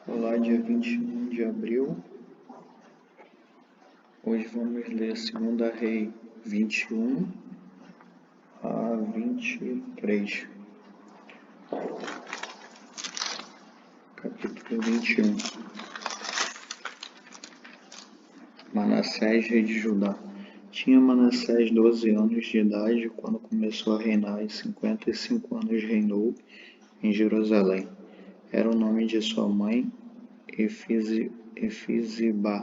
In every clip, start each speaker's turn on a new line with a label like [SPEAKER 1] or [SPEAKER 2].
[SPEAKER 1] Olá, dia 21 de abril. Hoje vamos ler 2 Rei 21 a 23. Capítulo 21. Manassés, rei de Judá. Tinha Manassés 12 anos de idade quando começou a reinar e 55 anos reinou em Jerusalém. Era o nome de sua mãe, Efizibá.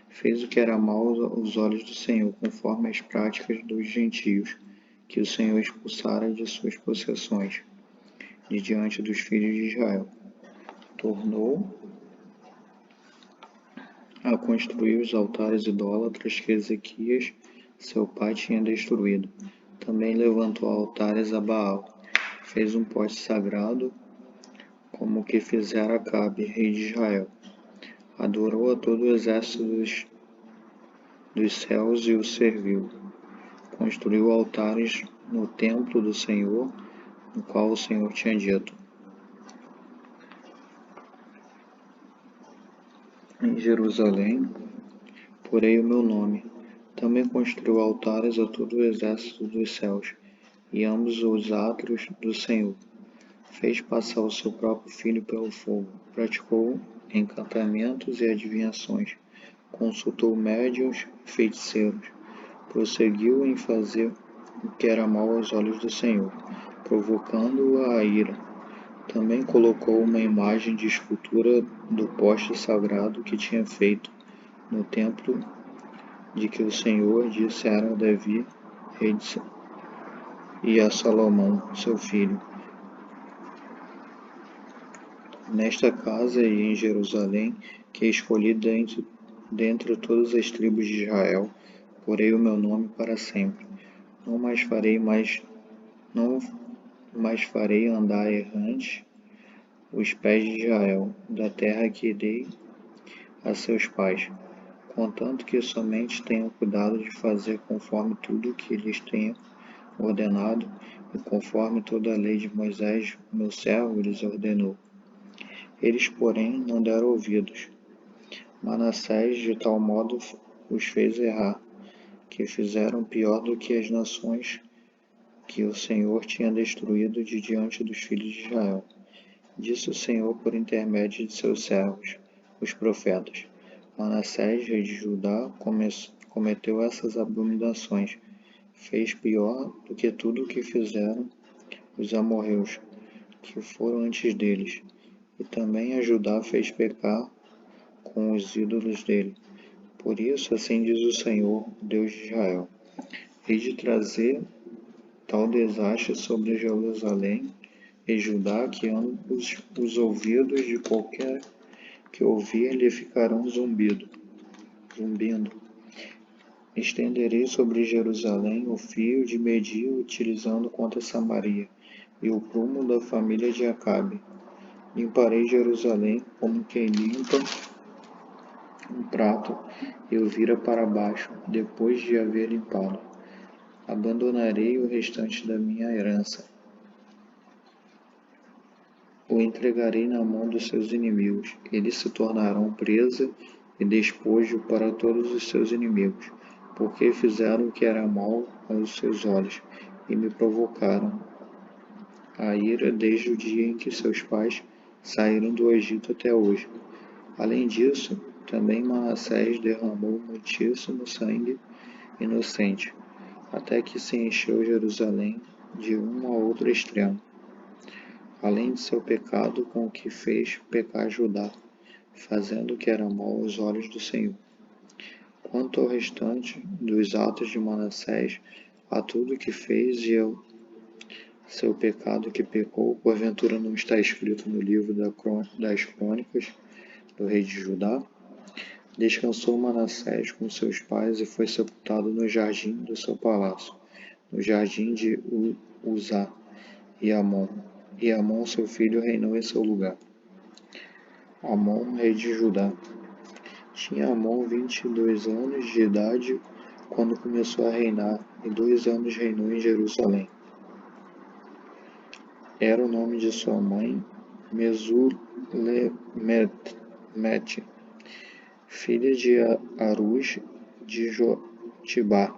[SPEAKER 1] Fez o que era mau aos olhos do Senhor, conforme as práticas dos gentios, que o Senhor expulsara de suas possessões, de diante dos filhos de Israel. Tornou a construir os altares idólatras que Ezequias, seu pai, tinha destruído. Também levantou altares a Baal. Fez um poste sagrado, como o que fizera Acabe, rei de Israel. Adorou a todo o exército dos céus e o serviu. Construiu altares no templo do Senhor, no qual o Senhor tinha dito: em Jerusalém porei o meu nome. Também construiu altares a todo o exército dos céus e ambos os átrios do Senhor. Fez passar o seu próprio filho pelo fogo. Praticou encantamentos e adivinhações. Consultou médiuns e feiticeiros. Prosseguiu em fazer o que era mau aos olhos do Senhor, provocando-o à ira. Também colocou uma imagem de escultura do poste sagrado que tinha feito no templo de que o Senhor dissera a Davi, rei de e a Salomão, seu filho: nesta casa e em Jerusalém, que escolhi dentre todas as tribos de Israel, porei o meu nome para sempre. Não mais farei andar errante os pés de Israel, da terra que dei a seus pais, contanto que somente tenham cuidado de fazer conforme tudo o que lhes tenho ordenado e conforme toda a lei de Moisés, meu servo, lhes ordenou. Eles, porém, não deram ouvidos. Manassés de tal modo os fez errar, que fizeram pior do que as nações que o Senhor tinha destruído de diante dos filhos de Israel. Disse o Senhor por intermédio de seus servos, os profetas: Manassés, rei de Judá, cometeu essas abominações. Fez pior do que tudo o que fizeram os amorreus, que foram antes deles. E também a Judá fez pecar com os ídolos dele. Por isso, assim diz o Senhor, Deus de Israel: hei de trazer tal desastre sobre Jerusalém e Judá, que ambos os ouvidos de qualquer que ouvir lhe ficarão zumbindo. Estenderei sobre Jerusalém o fio de medir utilizando contra Samaria, e o prumo da família de Acabe. Limparei Jerusalém como quem limpa um prato e o vira para baixo, depois de haver limpado. Abandonarei o restante da minha herança. O entregarei na mão dos seus inimigos. Eles se tornarão presa e despojo para todos os seus inimigos, porque fizeram o que era mal aos seus olhos e me provocaram a ira desde o dia em que seus pais saíram do Egito até hoje. Além disso, também Manassés derramou muitíssimo sangue inocente, até que se encheu Jerusalém de um a outro extremo, além de seu pecado com o que fez pecar Judá, fazendo o que era mal aos olhos do Senhor. Quanto ao restante dos atos de Manassés, a tudo o que fez e ao seu pecado que pecou, porventura não está escrito no livro das crônicas do rei de Judá? Descansou Manassés com seus pais e foi sepultado no jardim do seu palácio, no jardim de Uzá, e Amon, seu filho, reinou em seu lugar. Amon, rei de Judá. Tinha Amon 22 anos de idade quando começou a reinar, e 2 anos reinou em Jerusalém. Era o nome de sua mãe Lemete, filha de Aruz de Jotibá.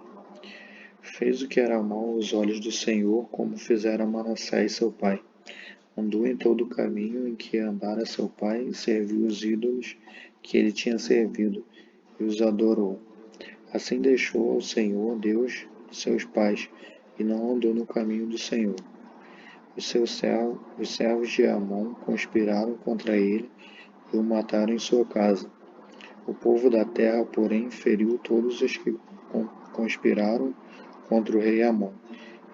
[SPEAKER 1] Fez o que era mal aos olhos do Senhor, como fizera Manassés seu pai. Andou em todo o caminho em que andara seu pai e serviu os ídolos que ele tinha servido e os adorou. Assim deixou ao Senhor Deus seus pais e não andou no caminho do Senhor. Os servos de Amon conspiraram contra ele e o mataram em sua casa. O povo da terra, porém, feriu todos os que conspiraram contra o rei Amon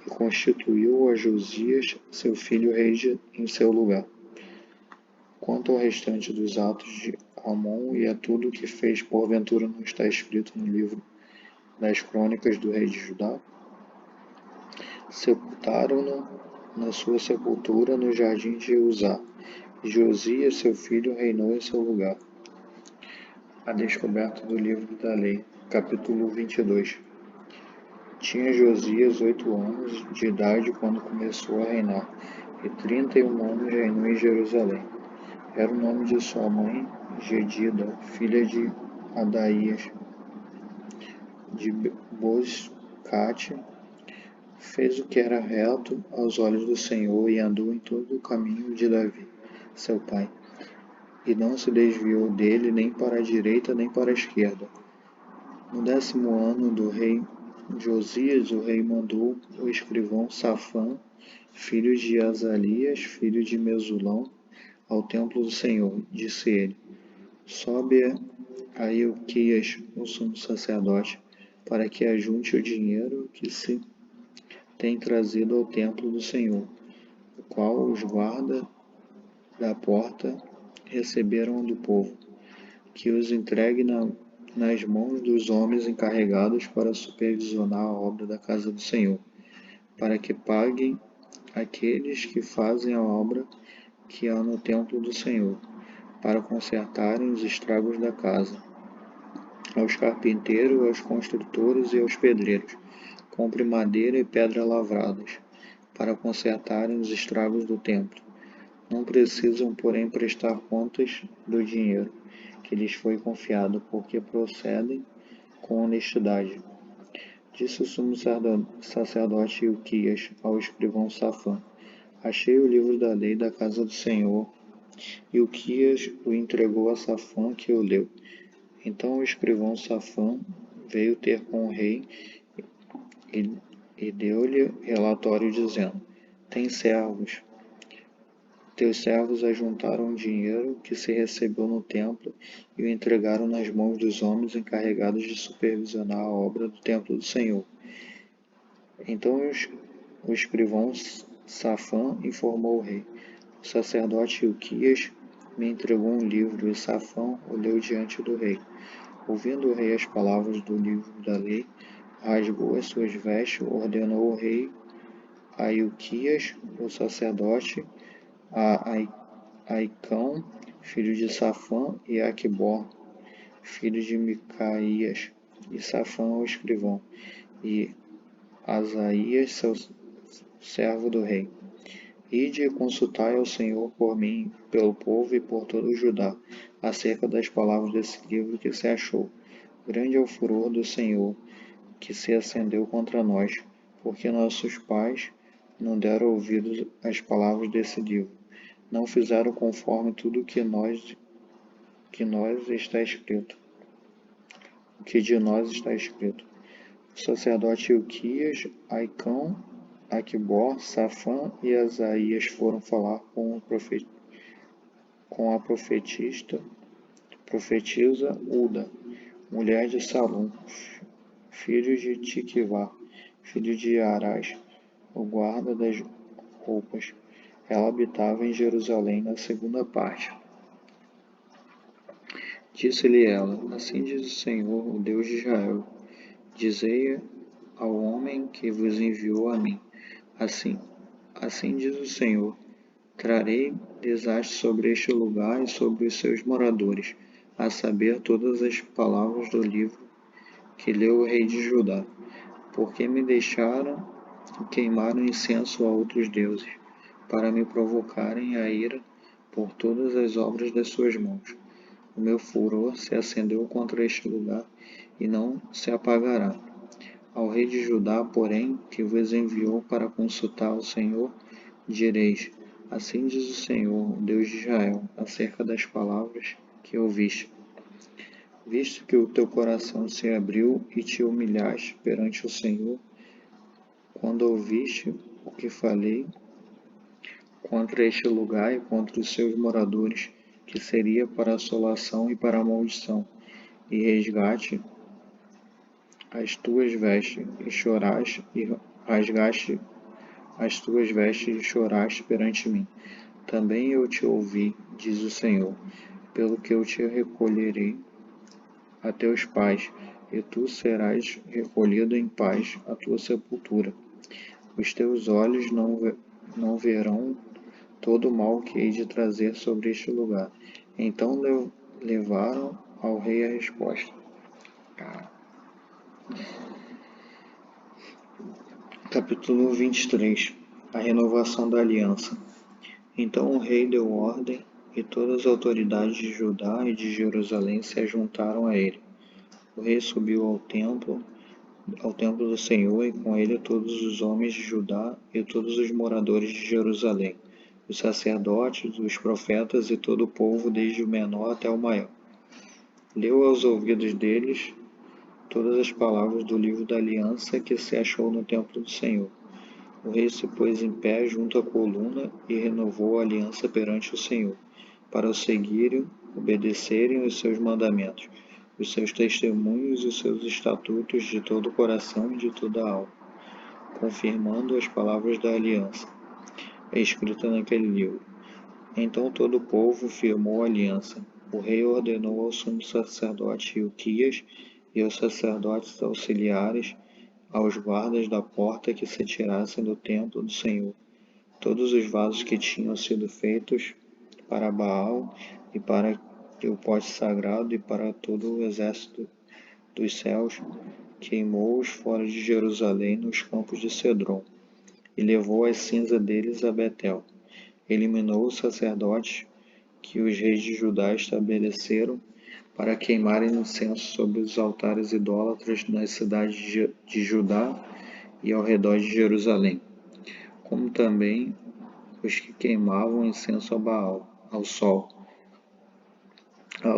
[SPEAKER 1] e constituiu a Josias, seu filho, rei em seu lugar. Quanto ao restante dos atos de Amon e a tudo o que fez, porventura não está escrito no livro das crônicas do rei de Judá? Sepultaram-no na sua sepultura no jardim de Uzá, e Josias, seu filho, reinou em seu lugar. A descoberta do livro da lei, capítulo 22. Tinha Josias 8 anos de idade quando começou a reinar, e 31 anos reinou em Jerusalém. Era o nome de sua mãe, Gedida, filha de Adaías, de Boscate. Fez o que era reto aos olhos do Senhor e andou em todo o caminho de Davi, seu pai. E não se desviou dele nem para a direita nem para a esquerda. No 10º ano do rei Josias, o rei mandou o escrivão Safã, filho de Azalias, filho de Mesulão, ao templo do Senhor. Disse ele: sobe a Ilquias, o sumo sacerdote, para que ajunte o dinheiro que se tem trazido ao templo do Senhor, o qual os guardas da porta receberam do povo, que os entregue nas mãos dos homens encarregados para supervisionar a obra da casa do Senhor, para que paguem aqueles que fazem a obra que há no templo do Senhor, para consertarem os estragos da casa, aos carpinteiros, aos construtores e aos pedreiros. Compre madeira e pedra lavradas, para consertarem os estragos do templo. Não precisam, porém, prestar contas do dinheiro que lhes foi confiado, porque procedem com honestidade. Disse o sumo sacerdote Ilquias ao escrivão Safã: achei o livro da lei da casa do Senhor. Ilquias o entregou a Safã, que o leu. Então o escrivão Safã veio ter com o rei e deu-lhe relatório dizendo: tem servos. Teus servos ajuntaram o dinheiro que se recebeu no templo e o entregaram nas mãos dos homens encarregados de supervisionar a obra do templo do Senhor. Então o escrivão Safã informou o rei: o sacerdote Ilquias me entregou um livro, e Safã o leu diante do rei. Ouvindo o rei as palavras do livro da lei, rasgou as suas vestes, ordenou o rei a Ilquias, o sacerdote, a Aicão, filho de Safã, e a Aquibor, filho de Micaías, e Safã o escrivão, e Asaías, seu servo do rei. Ide e consultai ao Senhor por mim, pelo povo e por todo o Judá, acerca das palavras desse livro que se achou. Grande é o furor do Senhor, que se acendeu contra nós, porque nossos pais não deram ouvidos às palavras desse livro. Não fizeram conforme tudo que está escrito. O que de nós está escrito. O sacerdote Ilquias, Aicão, Aquibor, Safã e Asaías foram falar com a profetisa Uda, mulher de Salum, filho de Tiquivá, filho de Arás, o guarda das roupas. Ela habitava em Jerusalém na segunda parte. Disse-lhe ela: assim diz o Senhor, o Deus de Israel: dizei ao homem que vos enviou a mim, assim diz o Senhor: trarei desastre sobre este lugar e sobre os seus moradores, a saber, todas as palavras do livro que leu o rei de Judá, porque me deixaram e queimaram incenso a outros deuses, para me provocarem a ira por todas as obras das suas mãos. O meu furor se acendeu contra este lugar e não se apagará. Ao rei de Judá, porém, que vos enviou para consultar o Senhor, direis: Assim diz o Senhor, o Deus de Israel, acerca das palavras que ouviste. Visto que o teu coração se abriu e te humilhaste perante o Senhor, quando ouviste o que falei contra este lugar e contra os seus moradores, que seria para assolação e para maldição, e resgate as tuas vestes, e choraste, e rasgaste as tuas vestes e choraste perante mim. Também eu te ouvi, diz o Senhor, pelo que eu te recolherei a teus pais, e tu serás recolhido em paz à tua sepultura. Os teus olhos não verão todo o mal que hei de trazer sobre este lugar. Então levaram ao rei a resposta. Capítulo 23. A renovação da aliança. Então o rei deu ordem, e todas as autoridades de Judá e de Jerusalém se ajuntaram a ele. O rei subiu ao templo do Senhor, e com ele todos os homens de Judá e todos os moradores de Jerusalém, os sacerdotes, os profetas e todo o povo, desde o menor até o maior. Leu aos ouvidos deles todas as palavras do livro da aliança que se achou no templo do Senhor. O rei se pôs em pé junto à coluna e renovou a aliança perante o Senhor, para o seguirem, obedecerem os seus mandamentos, os seus testemunhos e os seus estatutos de todo o coração e de toda a alma, confirmando as palavras da aliança, escrita naquele livro. Então todo o povo firmou a aliança. O rei ordenou ao sumo sacerdote Ilquias e aos sacerdotes auxiliares, aos guardas da porta, que se tirassem do templo do Senhor todos os vasos que tinham sido feitos para Baal e para o poste sagrado e para todo o exército dos céus, queimou-os fora de Jerusalém nos campos de Cedron, e levou as cinzas deles a Betel. Eliminou os sacerdotes que os reis de Judá estabeleceram para queimarem incenso sobre os altares idólatras nas cidades de Judá e ao redor de Jerusalém, como também os que queimavam incenso a Baal, ao sol, à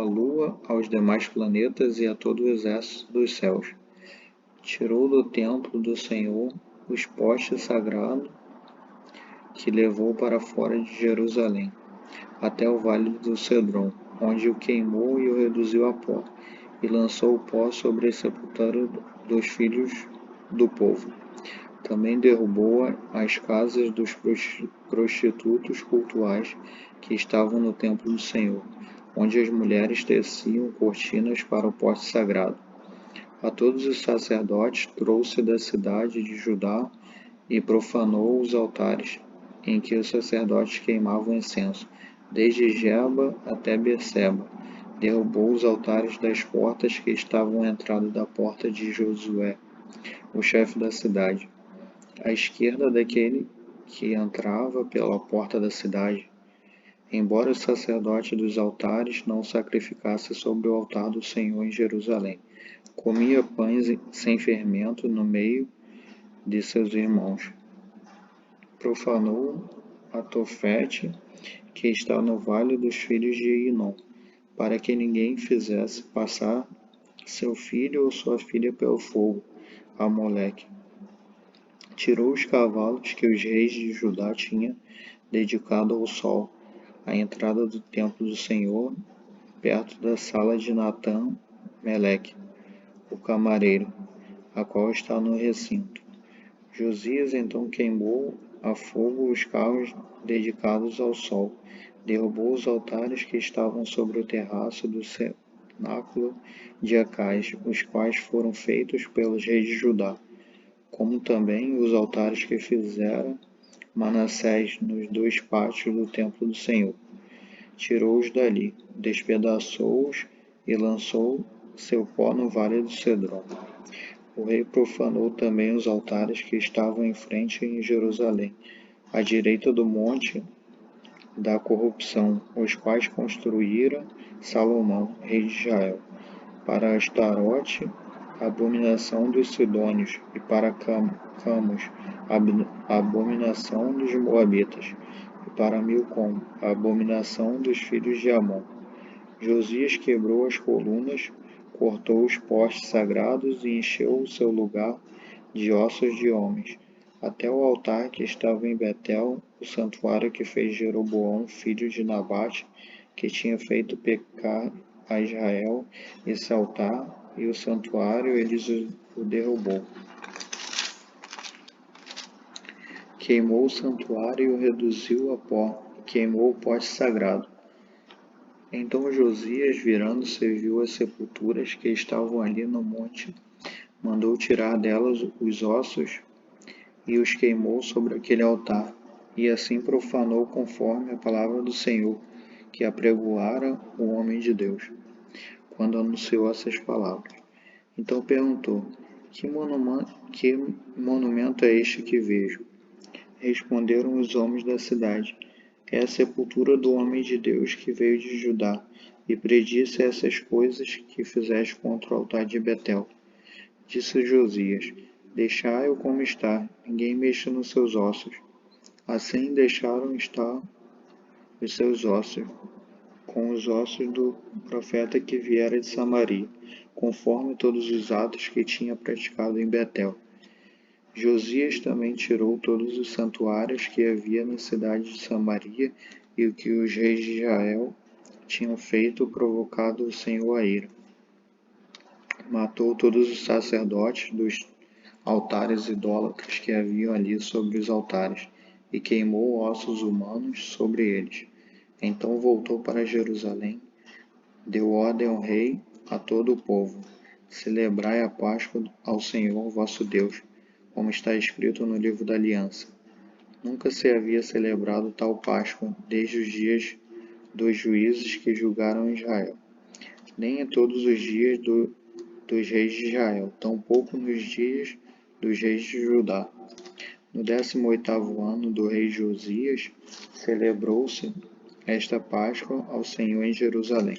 [SPEAKER 1] lua, aos demais planetas e a todo o exército dos céus. Tirou do templo do Senhor os postes sagrados que levou para fora de Jerusalém, até o vale do Cedron, onde o queimou e o reduziu a pó, e lançou o pó sobre a sepultura dos filhos do povo. Também derrubou as casas dos prostitutos cultuais que estavam no templo do Senhor, onde as mulheres teciam cortinas para o poste sagrado. A todos os sacerdotes trouxe da cidade de Judá e profanou os altares em que os sacerdotes queimavam incenso, desde Geba até Berseba. Derrubou os altares das portas que estavam à entrada da porta de Josué, o chefe da cidade, à esquerda daquele que entrava pela porta da cidade. Embora os sacerdotes dos altares não sacrificassem sobre o altar do Senhor em Jerusalém, comia pães sem fermento no meio de seus irmãos. Profanou a Tofete, que está no vale dos filhos de Inom, para que ninguém fizesse passar seu filho ou sua filha pelo fogo, a Moleque. Tirou os cavalos que os reis de Judá tinham dedicado ao sol, à entrada do templo do Senhor, perto da sala de Natã Meleque, o camareiro, a qual está no recinto. Josias então queimou a fogo os carros dedicados ao sol, derrubou os altares que estavam sobre o terraço do cenáculo de Acais, os quais foram feitos pelos reis de Judá, como também os altares que fizera Manassés nos dois pátios do templo do Senhor. Tirou-os dali, despedaçou-os e lançou seu pó no vale do Cedron. O rei profanou também os altares que estavam em frente em Jerusalém, à direita do monte da corrupção, os quais construíra Salomão, rei de Israel, para Astarote, abominação dos sidônios, e para Camos, abominação dos moabitas, e para Milcom, a abominação dos filhos de Amon. Josias quebrou as colunas, cortou os postes sagrados e encheu o seu lugar de ossos de homens, até o altar que estava em Betel, o santuário que fez Jeroboão, filho de Nabate, que tinha feito pecar a Israel, esse altar e o santuário ele o derrubou. Queimou o santuário e o reduziu a pó, e queimou o poste sagrado. Então Josias, virando-se, viu as sepulturas que estavam ali no monte, mandou tirar delas os ossos e os queimou sobre aquele altar, e assim profanou conforme a palavra do Senhor, que apregoara o homem de Deus, quando anunciou essas palavras. Então perguntou: que monumento é este que vejo? Responderam os homens da cidade: é a sepultura do homem de Deus que veio de Judá e predisse essas coisas que fizeste contra o altar de Betel. Disse Josias: deixai-o como está, ninguém mexa nos seus ossos. Assim deixaram estar os seus ossos, com os ossos do profeta que viera de Samaria, conforme todos os atos que tinha praticado em Betel. Josias também tirou todos os santuários que havia na cidade de Samaria e o que os reis de Israel tinham feito, provocado o Senhor a ira. Matou todos os sacerdotes dos altares idólatras que haviam ali sobre os altares, e queimou ossos humanos sobre eles. Então voltou para Jerusalém, deu ordem ao rei, a todo o povo: celebrai a Páscoa ao Senhor vosso Deus, como está escrito no livro da aliança. Nunca se havia celebrado tal Páscoa desde os dias dos juízes que julgaram Israel, nem em todos os dias dos reis de Israel, tampouco nos dias dos reis de Judá. No 18º ano do rei Josias, celebrou-se esta Páscoa ao Senhor em Jerusalém.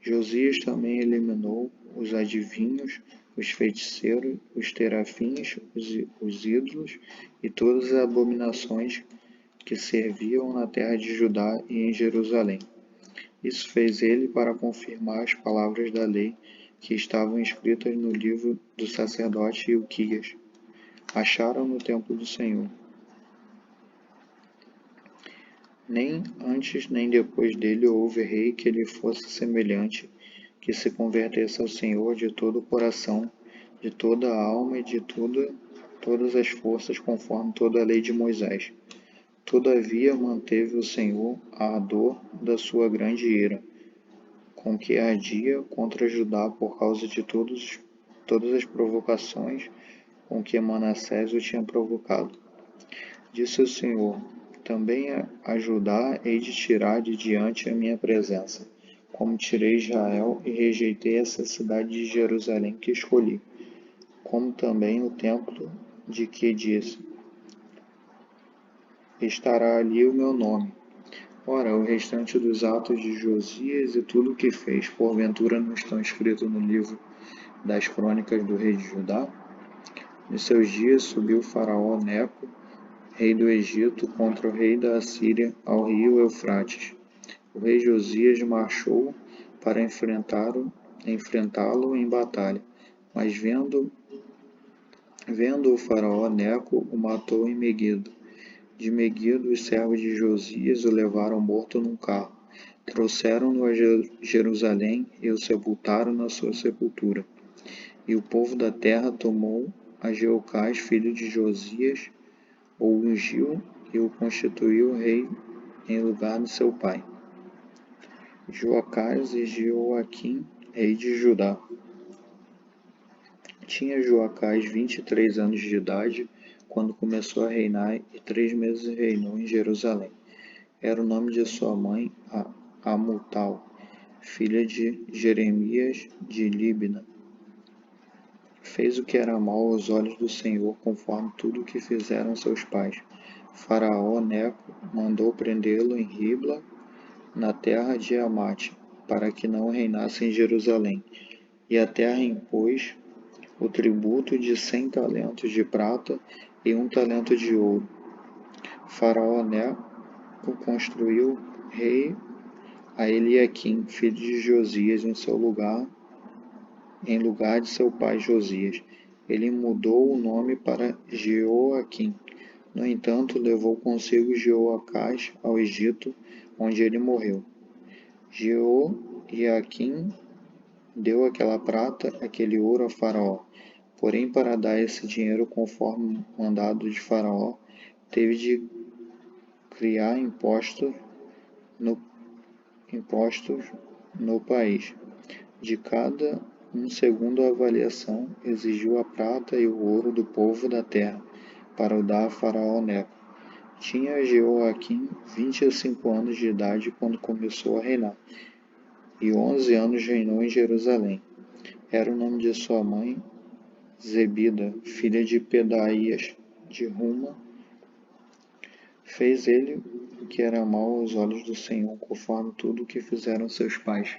[SPEAKER 1] Josias também eliminou os adivinhos, os feiticeiros, os terafins, os ídolos e todas as abominações que serviam na terra de Judá e em Jerusalém. Isso fez ele para confirmar as palavras da lei que estavam escritas no livro do sacerdote Ilquias. Acharam no templo do Senhor. Nem antes nem depois dele houve rei que lhe fosse semelhante, que se convertesse ao Senhor de todo o coração, de toda a alma e de todas as forças, conforme toda a lei de Moisés. Todavia manteve o Senhor a ardor da sua grande ira, com que ardia contra Judá por causa de todas as provocações com que Manassés o tinha provocado. Disse o Senhor: também a Judá hei de tirar de diante a minha presença, como tirei Israel e rejeitei essa cidade de Jerusalém que escolhi, como também o templo de que disse: estará ali o meu nome. Ora, o restante dos atos de Josias e tudo o que fez, porventura não estão escritos no livro das crônicas do rei de Judá? Nos seus dias subiu Faraó Neco, rei do Egito, contra o rei da Assíria, ao rio Eufrates. O rei Josias marchou para enfrentá-lo em batalha, mas vendo o faraó Neco, o matou em Meguido. De Meguido, os servos de Josias o levaram morto num carro. Trouxeram-no a Jerusalém e o sepultaram na sua sepultura. E o povo da terra tomou a Jeocás, filho de Josias, o ungiu e o constituiu rei em lugar de seu pai. Joacás e Jeoaquim, rei de Judá. Tinha Joacás 23 anos de idade quando começou a reinar e 3 meses reinou em Jerusalém. Era o nome de sua mãe Amutal, filha de Jeremias de Líbna. Fez o que era mal aos olhos do Senhor, conforme tudo o que fizeram seus pais. Faraó Neco mandou prendê-lo em Ribla, na terra de Amate, para que não reinasse em Jerusalém. E a terra impôs o tributo de 100 talentos de prata e 1 talento de ouro. Faraó Neco construiu rei a Eliaquim, filho de Josias, em lugar de seu pai Josias. Ele mudou o nome para Jeoaquim. No entanto, levou consigo Jeoacás ao Egito, onde ele morreu. Jeoaquim deu aquela prata, aquele ouro a Faraó. Porém, para dar esse dinheiro conforme o mandado de Faraó, teve de criar impostos no país. De cada segundo a avaliação, exigiu a prata e o ouro do povo da terra, para o dar a Faraó Neco. Tinha Jeoaquim 25 anos de idade quando começou a reinar, e 11 anos reinou em Jerusalém. Era o nome de sua mãe, Zebida, filha de Pedaías de Ruma. Fez ele o que era mal aos olhos do Senhor, conforme tudo o que fizeram seus pais.